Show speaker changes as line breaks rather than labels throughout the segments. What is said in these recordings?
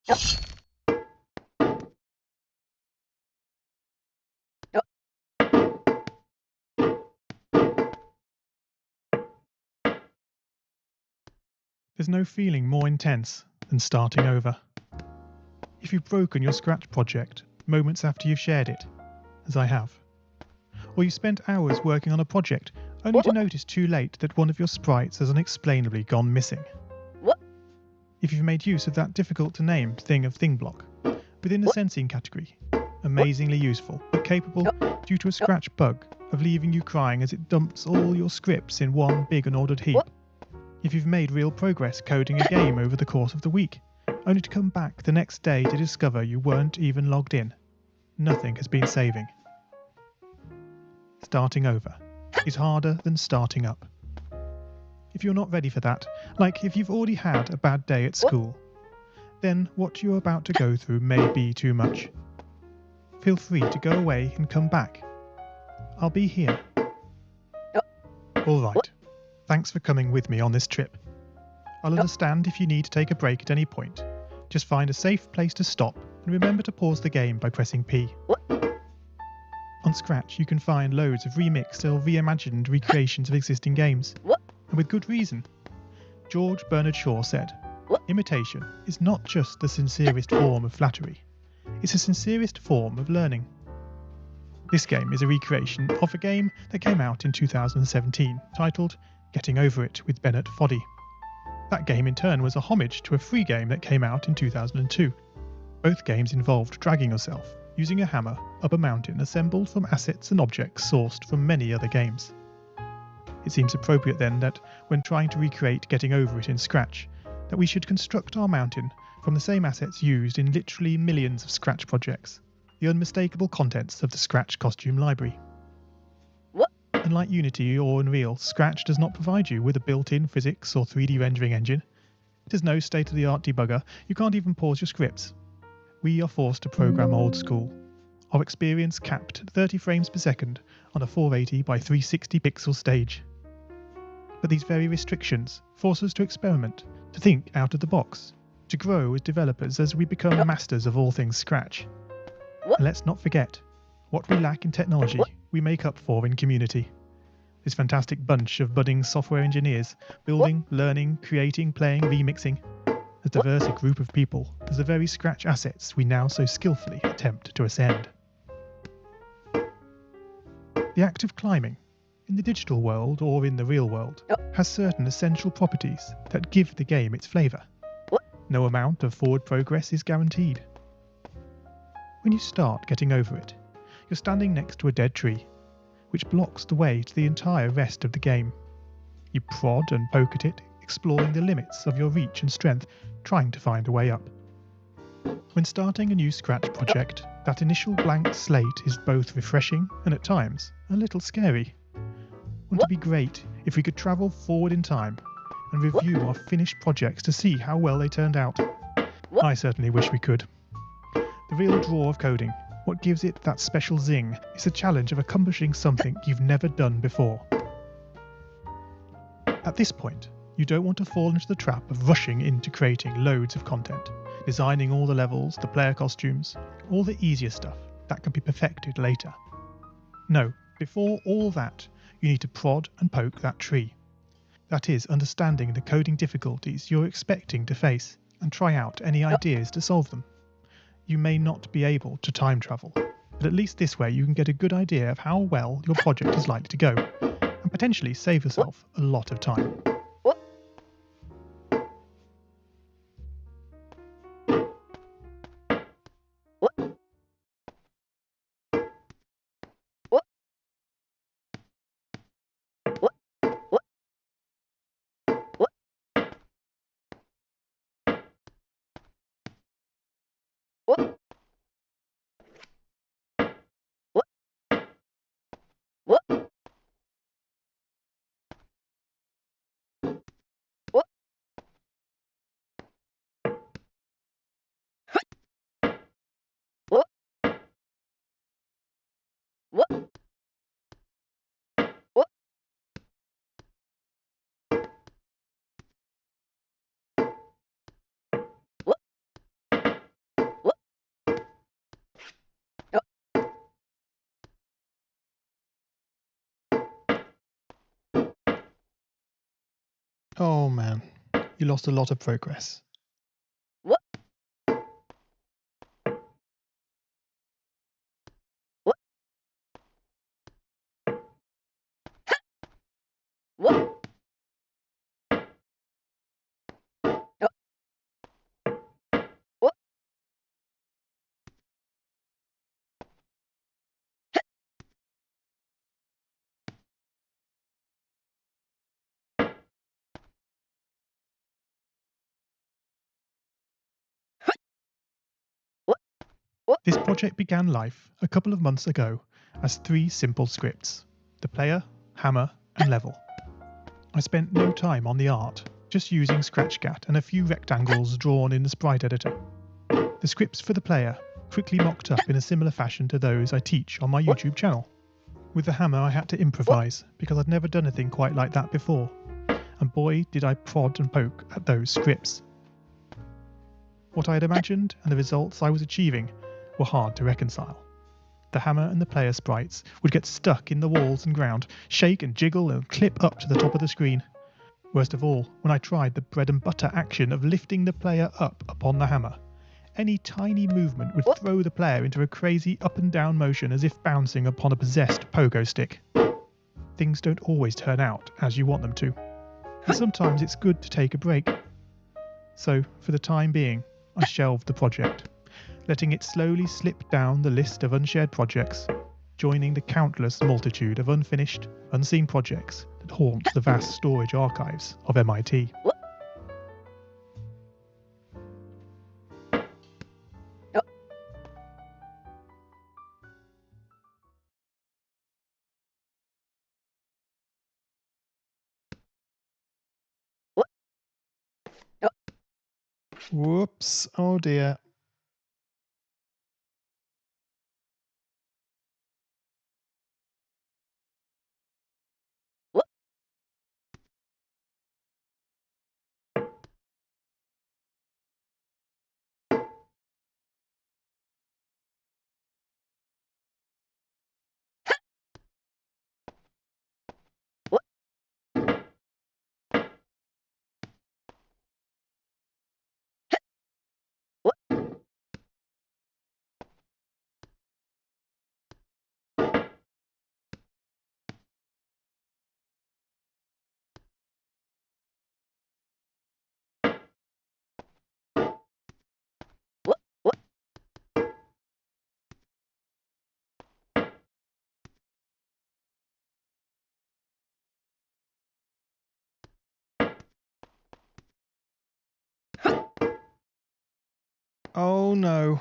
There's no feeling more intense than starting over. If you've broken your Scratch project moments after you've shared it, as I have, or you've spent hours working on a project only to notice too late that one of your sprites has unexplainably gone missing. If you've made use of that difficult to name thing of thing block within the sensing category, amazingly useful but capable due to a Scratch bug of leaving you crying as it dumps all your scripts in one big unordered heap. If you've made real progress coding a game over the course of the week, only to come back the next day to discover you weren't even logged in, nothing has been saving. Starting over is harder than starting up. If you're not ready for that, like if you've already had a bad day at school, then what you're about to go through may be too much. Feel free to go away and come back. I'll be here. Alright, thanks for coming with me on this trip. I'll understand if you need to take a break at any point. Just find a safe place to stop and remember to pause the game by pressing P. On Scratch you can find loads of remixed or reimagined recreations of existing games. And with good reason. George Bernard Shaw said, "Imitation is not just the sincerest form of flattery, it's the sincerest form of learning." This game is a recreation of a game that came out in 2017, titled Getting Over It with Bennett Foddy. That game in turn was a homage to a free game that came out in 2002. Both games involved dragging yourself, using a hammer, up a mountain assembled from assets and objects sourced from many other games. It seems appropriate then that, when trying to recreate Getting Over It in Scratch, that we should construct our mountain from the same assets used in literally millions of Scratch projects, the unmistakable contents of the Scratch costume library. Unlike Unity or Unreal, Scratch does not provide you with a built-in physics or 3D rendering engine. It has no state-of-the-art debugger, you can't even pause your scripts. We are forced to program old school. Our experience capped at 30 frames per second on a 480 by 360 pixel stage. But these very restrictions force us to experiment, to think out of the box, to grow as developers as we become masters of all things Scratch. And let's not forget, what we lack in technology, we make up for in community. This fantastic bunch of budding software engineers, building, learning, creating, playing, remixing, as diverse a group of people as the very Scratch assets we now so skillfully attempt to ascend. The act of climbing, in the digital world or in the real world, has certain essential properties that give the game its flavour. No amount of forward progress is guaranteed. When you start Getting Over It, you're standing next to a dead tree, which blocks the way to the entire rest of the game. You prod and poke at it, exploring the limits of your reach and strength, trying to find a way up. When starting a new Scratch project, that initial blank slate is both refreshing and at times a little scary. Wouldn't it be great if we could travel forward in time and review our finished projects to see how well they turned out? I certainly wish we could. The real draw of coding, what gives it that special zing, is the challenge of accomplishing something you've never done before. At this point, you don't want to fall into the trap of rushing into creating loads of content, designing all the levels, the player costumes, all the easier stuff that can be perfected later. No, before all that, you need to prod and poke that tree. That is, understanding the coding difficulties you're expecting to face and try out any ideas to solve them. You may not be able to time travel, but at least this way you can get a good idea of how well your project is likely to go, and potentially save yourself a lot of time. Oh man, you lost a lot of progress. This project began life a couple of months ago as 3 simple scripts: the player, hammer, and level. I spent no time on the art, just using Scratchcat and a few rectangles drawn in the sprite editor. The scripts for the player quickly mocked up in a similar fashion to those I teach on my YouTube channel. With the hammer I had to improvise because I'd never done anything quite like that before, and boy did I prod and poke at those scripts. What I had imagined and the results I was achieving were hard to reconcile. The hammer and the player sprites would get stuck in the walls and ground, shake and jiggle and clip up to the top of the screen. Worst of all, when I tried the bread and butter action of lifting the player up upon the hammer, any tiny movement would throw the player into a crazy up and down motion as if bouncing upon a possessed pogo stick. Things don't always turn out as you want them to, and sometimes it's good to take a break. So, for the time being, I shelved the project, letting it slowly slip down the list of unshared projects, joining the countless multitude of unfinished, unseen projects that haunt the vast storage archives of MIT. Whoops, oh dear. Oh no,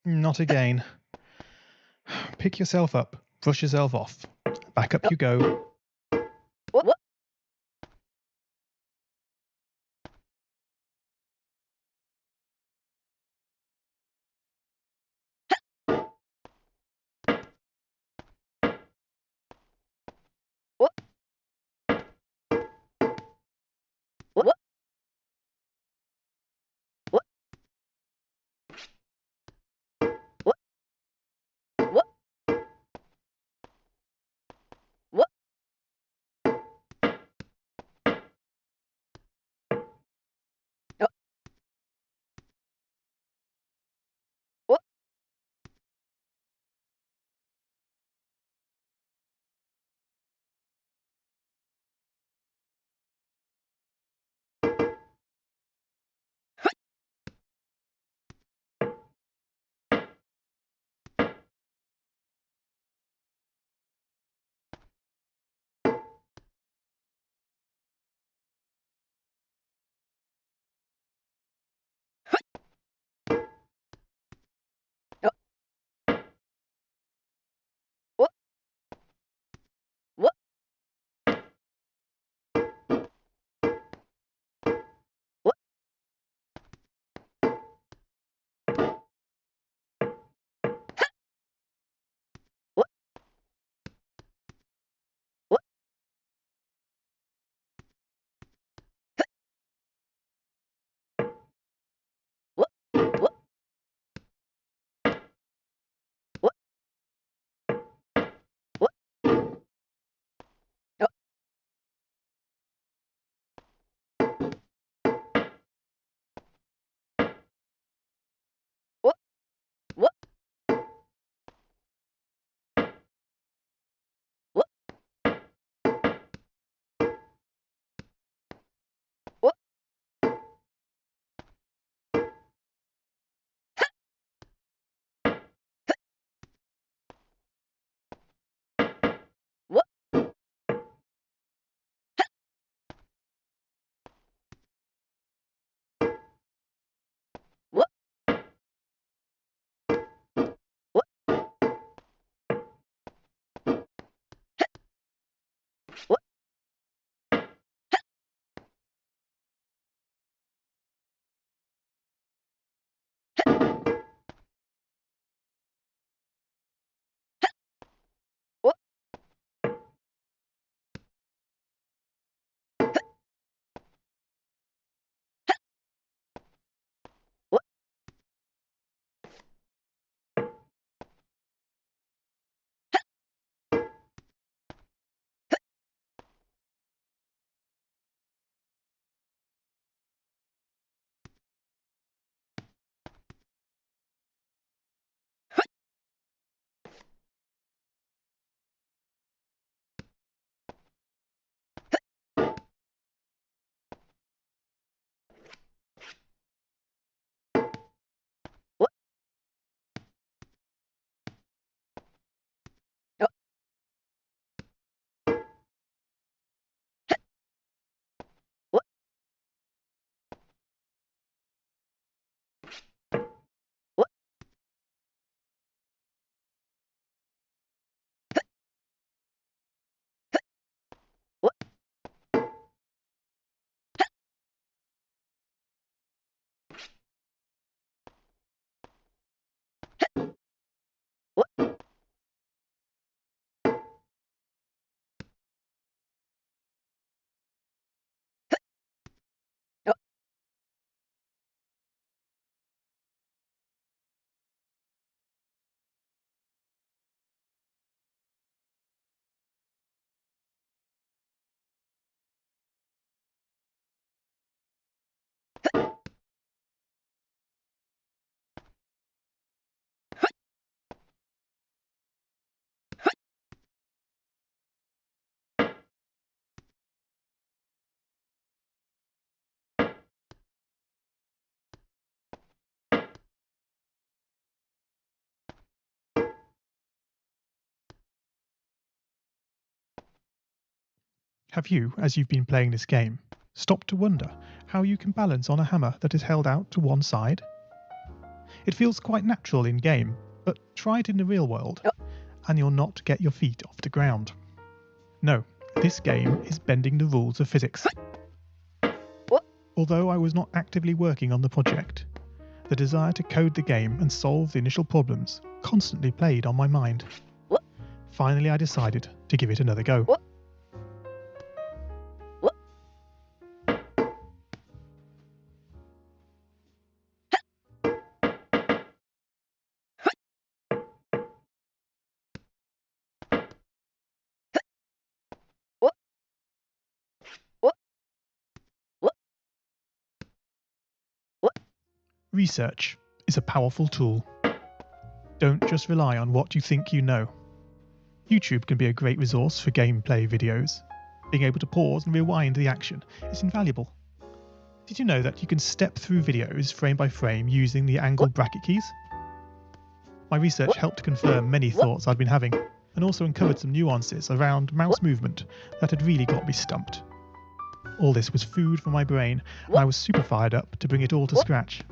not again. Pick yourself up, brush yourself off. Back up you go. Have you, as you've been playing this game, stopped to wonder how you can balance on a hammer that is held out to one side? It feels quite natural in game, but try it in the real world, and you'll not get your feet off the ground. No, this game is bending the rules of physics. Although I was not actively working on the project, the desire to code the game and solve the initial problems constantly played on my mind. Finally, I decided to give it another go. Research is a powerful tool. Don't just rely on what you think you know. YouTube can be a great resource for gameplay videos. Being able to pause and rewind the action is invaluable. Did you know that you can step through videos frame by frame using the angle bracket keys? My research helped confirm many thoughts I'd been having, and also uncovered some nuances around mouse movement that had really got me stumped. All this was food for my brain, and I was super fired up to bring it all to scratch.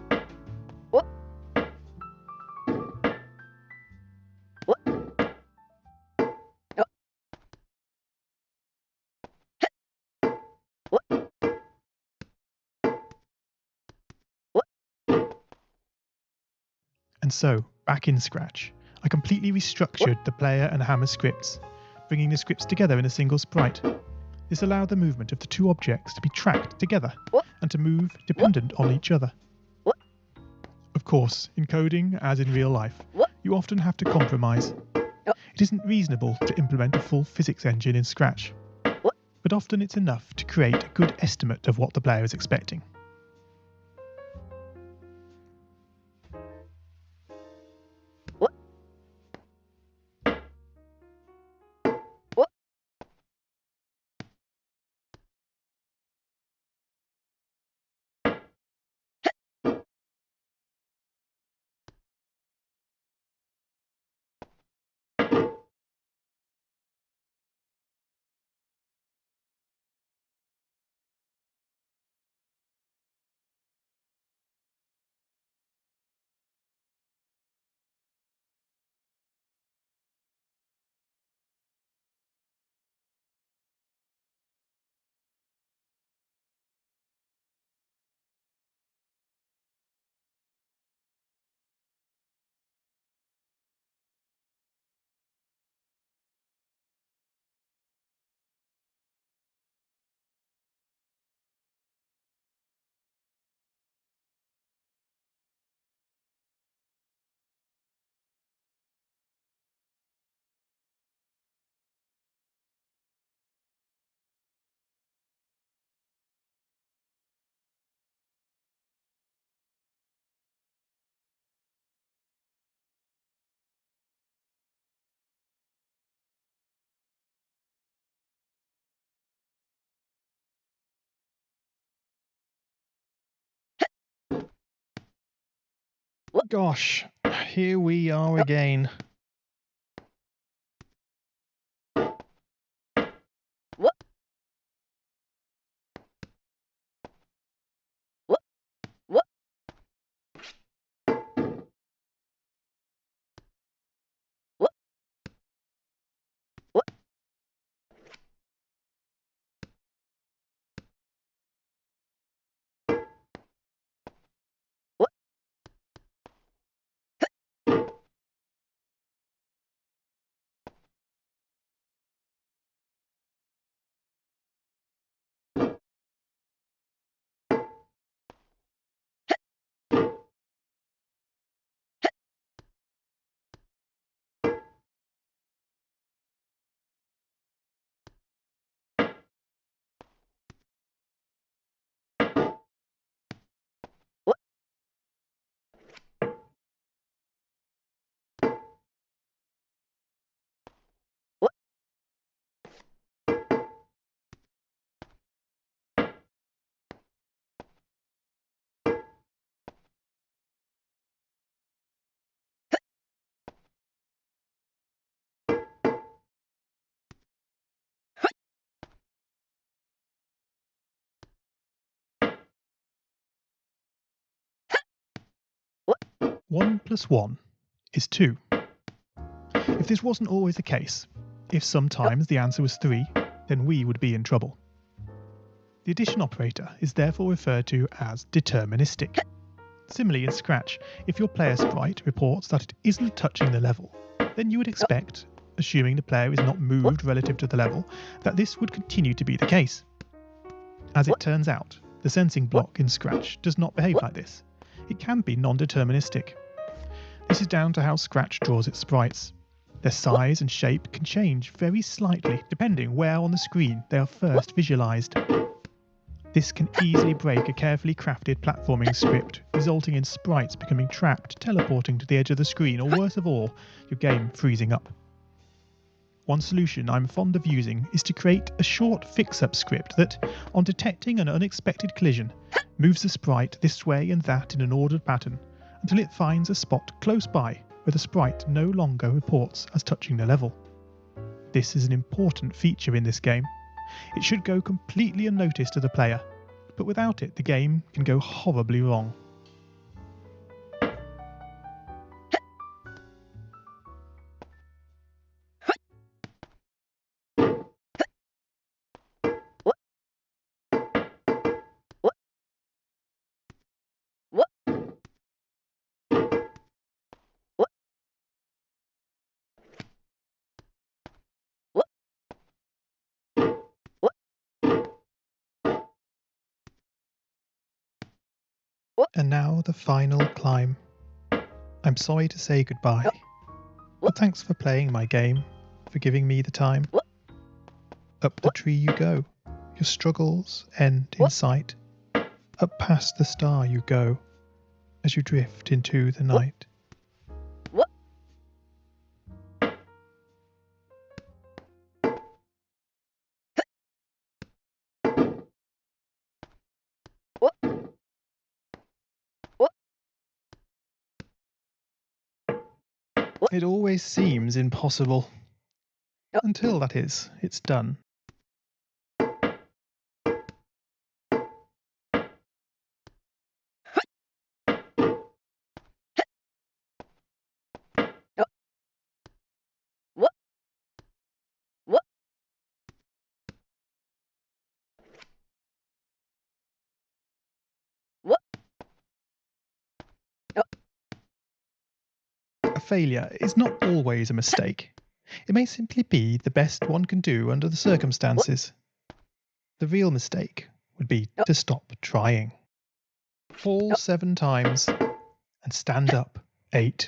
And so, back in Scratch, I completely restructured the player and hammer scripts, bringing the scripts together in a single sprite. This allowed the movement of the two objects to be tracked together and to move dependent on each other. Of course, in coding, as in real life, you often have to compromise. It isn't reasonable to implement a full physics engine in Scratch, but often it's enough to create a good estimate of what the player is expecting. Gosh, here we are again. 1 plus 1 is 2. If this wasn't always the case, if sometimes the answer was 3, then we would be in trouble. The addition operator is therefore referred to as deterministic. Similarly in Scratch, if your player sprite reports that it isn't touching the level, then you would expect, assuming the player is not moved relative to the level, that this would continue to be the case. As it turns out, the sensing block in Scratch does not behave like this. It can be non-deterministic. This is down to how Scratch draws its sprites. Their size and shape can change very slightly depending where on the screen they are first visualized. This can easily break a carefully crafted platforming script, resulting in sprites becoming trapped, teleporting to the edge of the screen, or worse of all, your game freezing up. One solution I'm fond of using is to create a short fix-up script that, on detecting an unexpected collision, moves the sprite this way and that in an ordered pattern until it finds a spot close by where the sprite no longer reports as touching the level. This is an important feature in this game. It should go completely unnoticed to the player, but without it the game can go horribly wrong. And now the final climb. I'm sorry to say goodbye, but thanks for playing my game, for giving me the time. Up the tree you go, your struggles end in sight. Up past the star you go, as you drift into the night. It always seems impossible. Until, that is, it's done. A failure is not always a mistake. It may simply be the best one can do under the circumstances. The real mistake would be to stop trying. Fall 7 times and stand up 8.